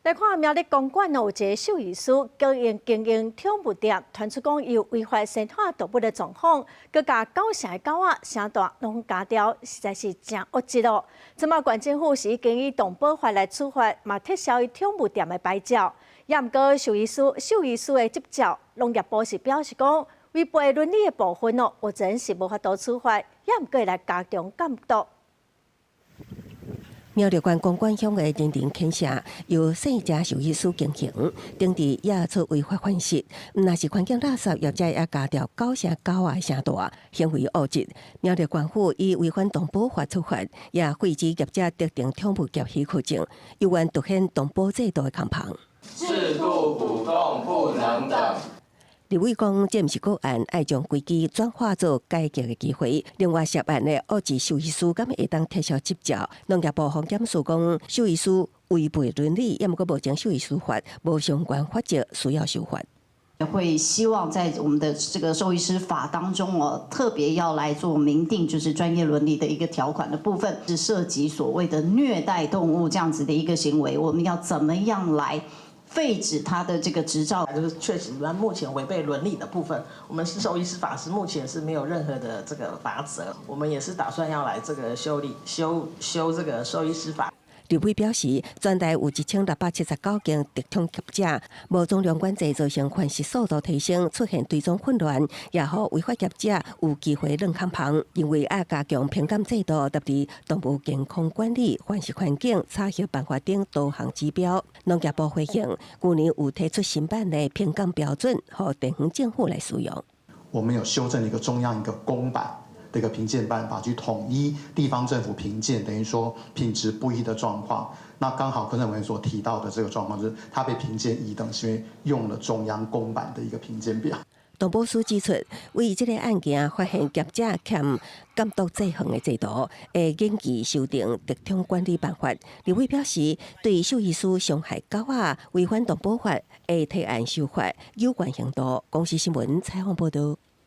来看苗栗公馆有一个兽医师经营宠物店，传出讲有违法生产动物的状况，佮甲狗舍的狗仔声大拢加掉，实在是真恶质哦。即马县政府是已经以动保法来处罚，嘛撤销伊宠物店的牌照。也毋过兽医师的执照，农业部是表示讲违背伦理的部分哦，目前是无法度处罚，也毋过来加强监督。苗栗县公馆乡的人人犬舍由细只兽医师经营，当地也出违法犯事，若是环境垃圾业者也加掉狗舍狗仔声大，行为恶质。苗栗县府以违反动保法处罚，也废止业者特定宠物业许可证，有关凸显动保制度的空旁。制度不公不能等。立委讲，这毋是个案，爱将规矩转化做改革的机会。另外，涉案的恶质兽医师敢会当撤销执照？农业部防检署讲，兽医师违背伦理，也毋过无将兽医师法无相关法则需要修法。会希望在我们的这个兽医师法当中特别要来做明定，就是专业伦理的一个条款的部分，是涉及所谓的虐待动物这样子的一个行为，我们要怎么样来废止他的这个执照？就是确实，目前违背伦理的部分，我们兽医师法是目前是没有任何的这个法则，我们也是打算要来这个修这个兽医师法。立委表示，全台有1679件特宠业者，无总量管制造成犯事速度提升，出现追踪混乱，也互违法业者有机会软空旁。因为要加强评鉴制度，特别动物健康管理、犯事环境、查核办法等多项指标。农业部回应，去年有提出新版的评鉴标准，予地方政府来使用。我们有修正一个中央一个公版的一个评鉴办法，去统一地方政府评鉴，等于说品质不一的状况。那刚好柯政委员所提到的这个状况，就是他被评鉴一等，是因为用了中央公版的一个评鉴表。动保署指出，为这个案件发现业者欠监督制衡的制度，会严期修订特宠管理办法。立委表示，对兽医师伤害狗仔违反动保法，会提案修法有关行动。公司新闻采访报道。